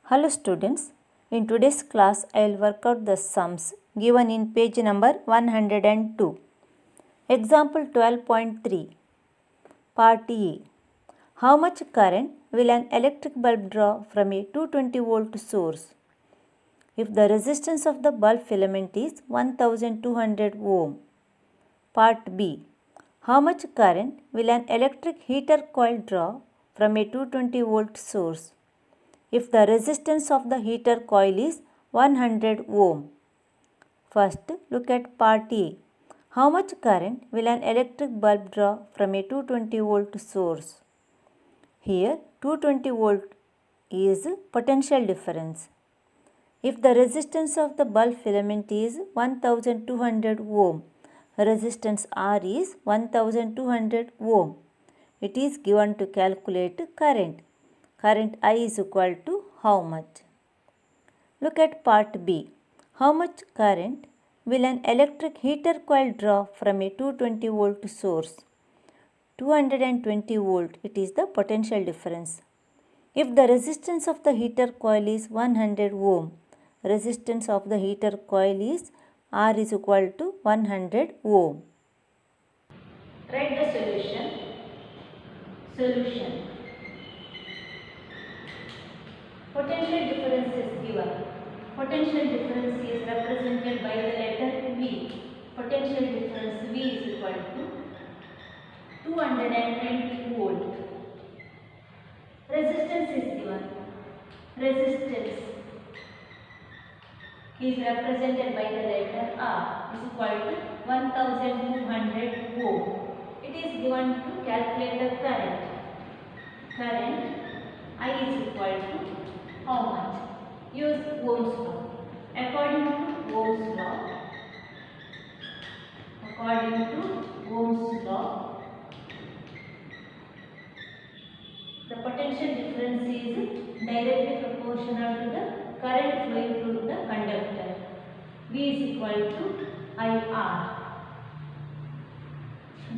Hello students, in today's class I will work out the sums given in page number 102. Example 12.3. Part E. How much current will an electric bulb draw from a 220 volt source if the resistance of the bulb filament is 1200 ohm? Part B. How much current will an electric heater coil draw from a 220 volt source if the resistance of the heater coil is 100 ohm? First, look at part A. How much current will an electric bulb draw from a 220 volt source? Here 220 volt is potential difference. If the resistance of the bulb filament is 1200 ohm, resistance R is 1200 ohm. It is given to calculate current. Current I is equal to how much? Look at part B. How much current will an electric heater coil draw from a 220 volt source? 220 volt, it is the potential difference. If the resistance of the heater coil is 100 ohm, resistance of the heater coil is R is equal to 100 ohm. Write the solution. Solution. Potential difference is given. Potential difference is represented by the letter V. Potential difference V is equal to 220 volt. Resistance is given. Resistance is represented by the letter R is equal to 1200 ohm. It is given to calculate the current. Current I is equal to how much? Use Ohm's law. According to Ohm's law, the potential difference is directly proportional to the current flowing through the conductor. V is equal to IR.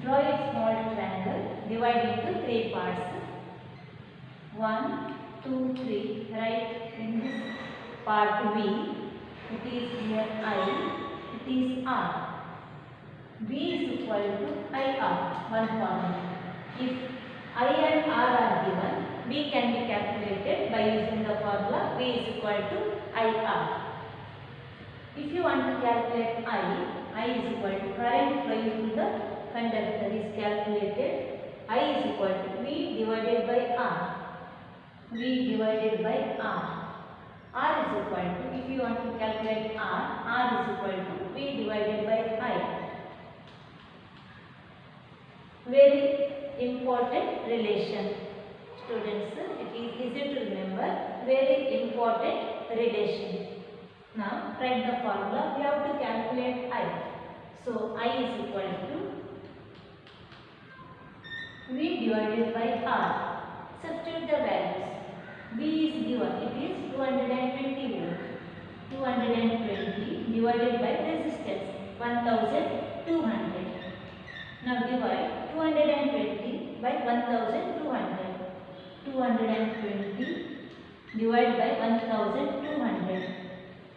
Draw a small triangle, divide into three parts. 1, 2, 3. Write in this part V. It is here I. It is R. V is equal to IR. One formula. If I and R are given, V can be calculated by using the formula V is equal to IR. If you want to calculate I is equal to current flowing through the conductor is calculated. I is equal to V divided by R. V divided by R. R is equal to, if you want to calculate R is equal to V divided by I. Very important relation. Students, it is easy to remember. Very important relation. Now, write the formula. We have to calculate I. So, I is equal to V divided by R. Substitute the values. V is given. It is 220 volt. 220 divided by resistance 1200. Now divide 220 by 1200. 220 divided by 1200.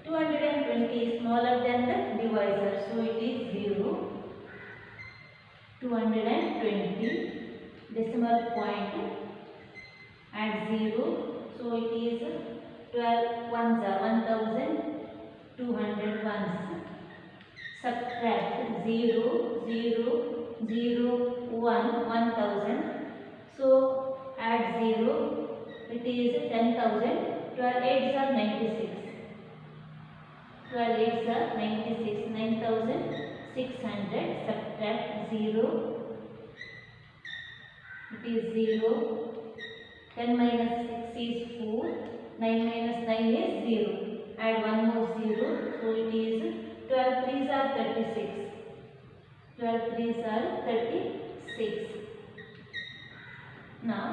220 is smaller than the divisor, so it is 0. 220 decimal point add 0, so it is 12 ones are 1200 ones. Subtract 0, 0, 0, 1, 1000. So add 0, it is 10,000. 12 8s are 96. 12 8s are 96. 9,600. Subtract 0, it is 0. 10 minus 6 is 4. 9 minus 9 is 0. Add one more 0, so it is 12 3s are 36. 12 3s are 36. Now,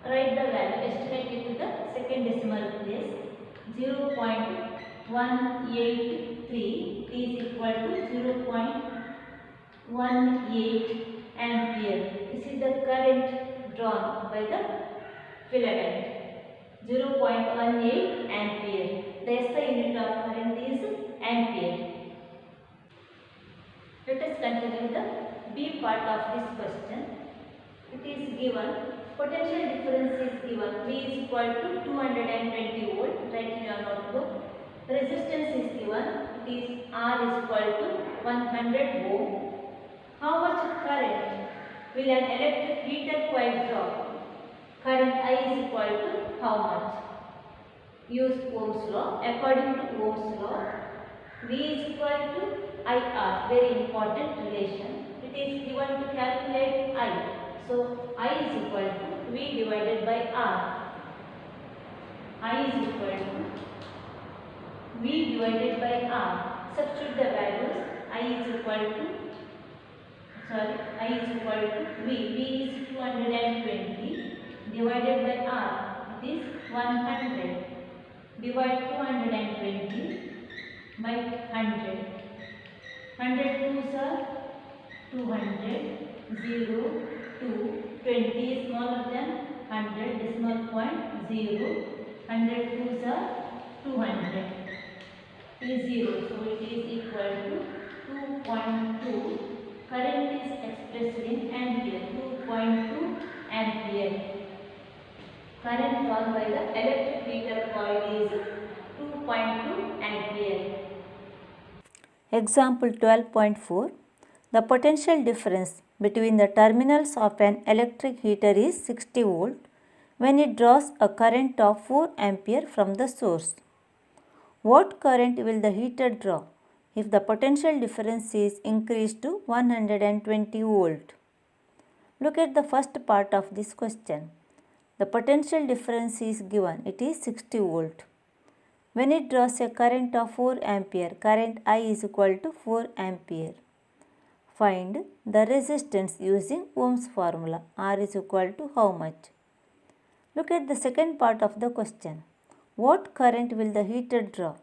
write the value, estimate it to the second decimal place. 0.183 is equal to 0.18 ampere. This is the current drawn by the filament. 0.18 ampere. The SI unit of current is ampere. Let us continue the B part of this question. It is given potential difference is given V is equal to 220 volt. Write in your notebook. Resistance is given. It is R is equal to 100 ohm. How much current will an electric heater coil draw? Current I is equal to how much? Use Ohm's law. According to Ohm's law, V is equal to IR. Very important relation. It is given to calculate I. So I is equal to V divided by R. I is equal to V divided by R. Substitute the values. I is equal to V. V is 220 divided by R. It is 100. Divide 220 by 100. 100 twos are 200. 0, 2. 20 is smaller than 100. Decimal point 0. 100 twos are 200. Is 0. So it is equal to 2.2. Current is expressed in ampere. 2.2 ampere. Current drawn by the electric heater coil is 2.2 ampere. Example 12.4. The potential difference between the terminals of an electric heater is 60 volt when it draws a current of 4 ampere from the source. What current will the heater draw if the potential difference is increased to 120 volt? Look at the first part of this question. The potential difference is given. It is 60 volt. When it draws a current of 4 ampere, current I is equal to 4 ampere. Find the resistance using Ohm's formula. R is equal to how much? Look at the second part of the question. What current will the heater draw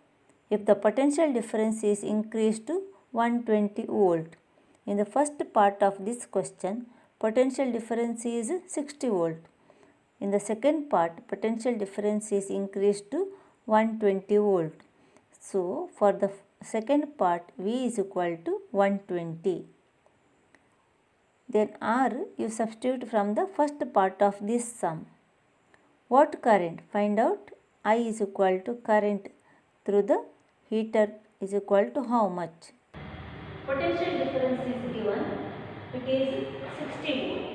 if the potential difference is increased to 120 volt? In the first part of this question, potential difference is 60 volt. In the second part, potential difference is increased to 120 volt. So, for the second part, V is equal to 120. Then R you substitute from the first part of this sum. What current? Find out. I is equal to current through the heater is equal to how much? Potential difference is given. It is 60 volt.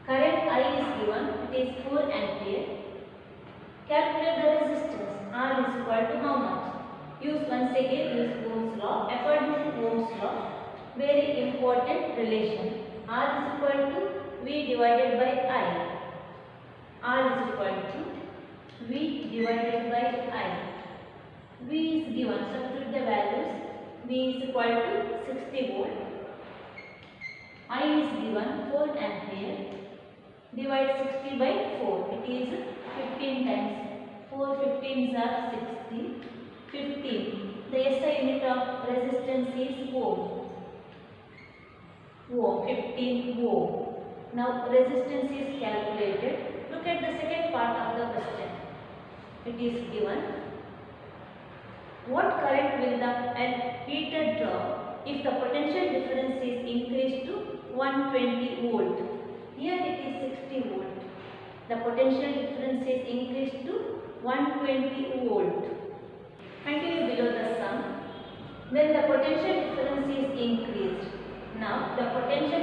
Current I is given. It is 4 ampere. Calculate the resistance. R is equal to how much? Use Ohm's law. According to Ohm's law, very important relation. R is equal to V divided by I. R is equal to V divided by I. V is given. Substitute the values. V is equal to 60 volt. I is given 4 ampere. Divide 60 by 4. It is 15 times. 4 15s are 60. 15. The SI unit of resistance is ohm. 15 ohm. Now resistance is calculated. Look at the second part of the question. It is given. What current will the heater draw if the potential difference is increased to 120 volt? Here it is 60 volt. The potential difference is increased to 120 volt. Continue below the sum. When the potential difference is increased, now the potential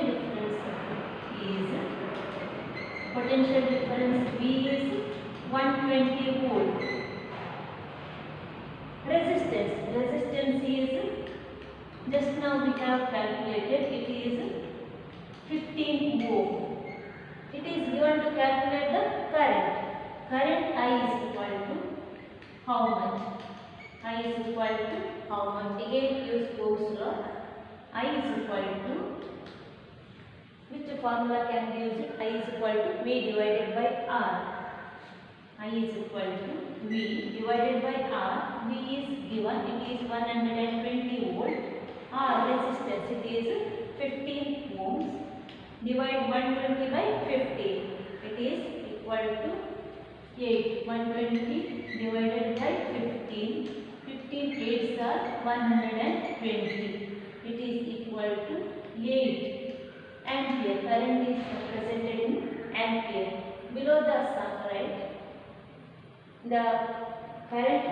difference V is 120 volt. Resistance is just now we have calculated. It is 15 ohm. It is given to calculate the current. Current I is equal to how much? I is equal to how much? Again use Ohm's law. I is equal to, which formula can be used? I is equal to V divided by R. I is equal to V divided by R. V is given. It is 120 volt. R resistance. It is 15 ohms. Divide 120 by 50. It is equal to 8. 120 divided by 15. 15 8s are 120. It is equal to 8 ampere. Current is represented in ampere. Below the sum, right? The current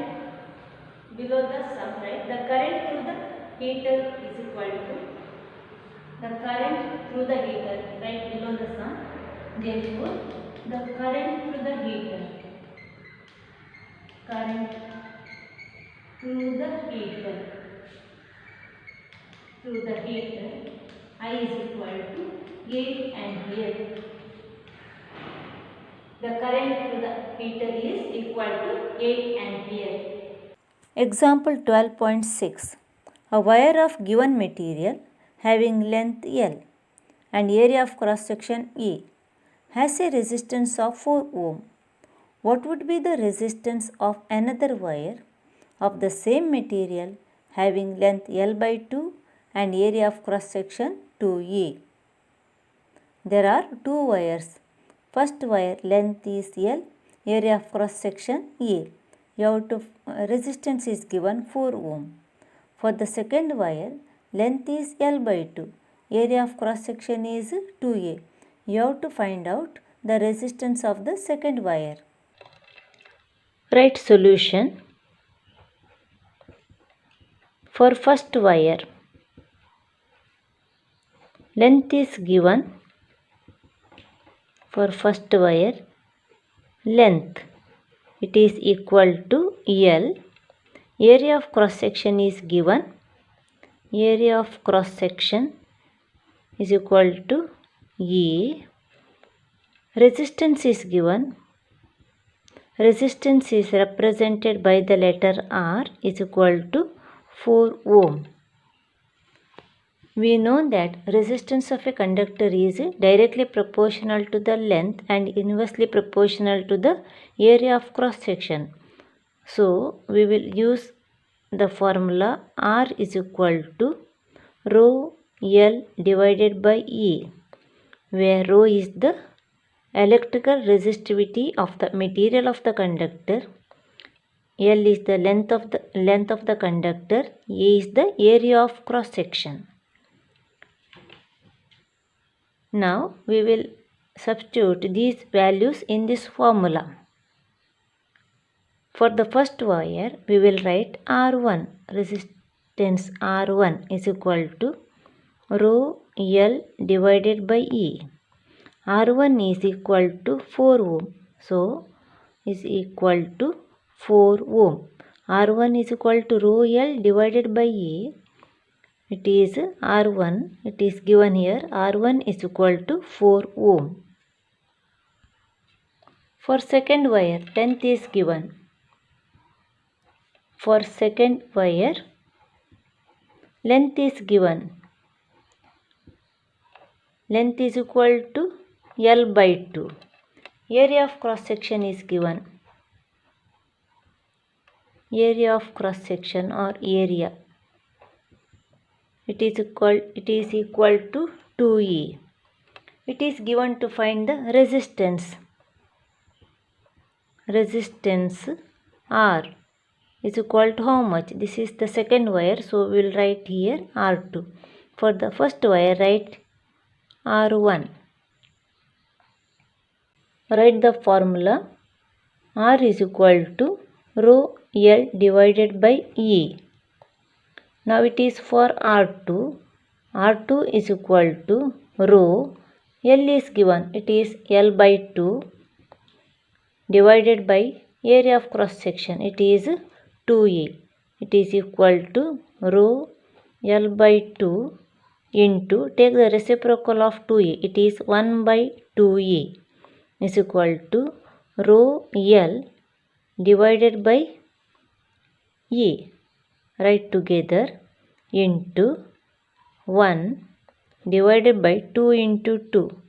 below the sum, right? The current through the heater is equal to the current through the heater, right below the sum. Therefore, the current through the heater, current through the heater, I is equal to 8 ampere. The current through the heater is equal to 8 ampere. Example 12.6. A wire of given material having length L and area of cross section A has a resistance of 4 ohm. What would be the resistance of another wire of the same material having length L by 2 and area of cross section 2A? There are two wires. First wire length is L, area of cross section A. Resistance is given 4 ohm. For the second wire, length is L by 2, area of cross section is 2A. You have to find out the resistance of the second wire. Write solution. For first wire, length is given. For first wire, length, it is equal to L. Area of cross section is given. Area of cross section is equal to A. Resistance is given. Resistance is represented by the letter R, is equal to 4 ohm. We know that resistance of a conductor is directly proportional to the length and inversely proportional to the area of cross section. So, we will use the formula R is equal to rho L divided by E, where rho is the electrical resistivity of the material of the conductor, L is the length of the conductor, A is the area of cross section. Now we will substitute these values in this formula. For the first wire, we will write R1. Resistance R1 is equal to rho L divided by E. R1 is equal to 4 ohm. So, is equal to 4 ohm. R1 is equal to rho L divided by E. It is R1. It is given here. R1 is equal to 4 ohm. For second wire, length is given. For second wire, length is given. Length is equal to L by 2. Area of cross section is given. Area of cross section or area, it is equal to 2E. It is given to find the resistance. Resistance R is equal to how much? This is the second wire, so we will write here R2. For the first wire, write R1. Write the formula. R is equal to rho L divided by E. Now it is for R2. R2 is equal to rho L is given. It is L by 2 divided by area of cross section. It is 2A. It is equal to rho L by 2 into, take the reciprocal of 2A. It is 1 by 2A is equal to rho L divided by E. Write together into 1 divided by 2 into 2.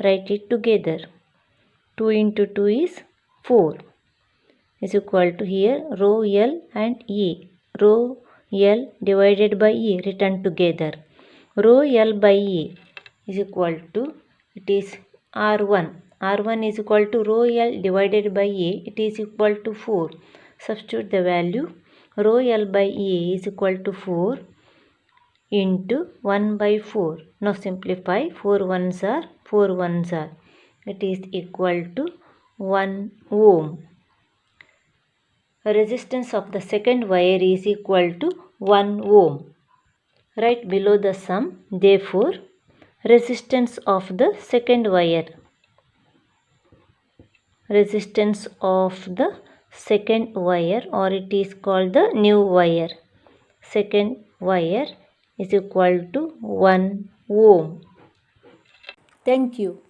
Write it together. 2 into 2 is 4 is equal to here rho L and E. Rho L divided by E written together. Rho L by E is equal to, it is R1. R1 is equal to rho L divided by A. It is equal to 4. Substitute the value. Rho L by A is equal to 4 into 1 by 4. Now simplify. 4 ones are 4 ones are. It is equal to 1 ohm. Resistance of the second wire is equal to 1 ohm. Write below the sum. Therefore, resistance of the second wire. Resistance of the second wire, or it is called the new wire. Second wire is equal to 1 ohm. Thank you.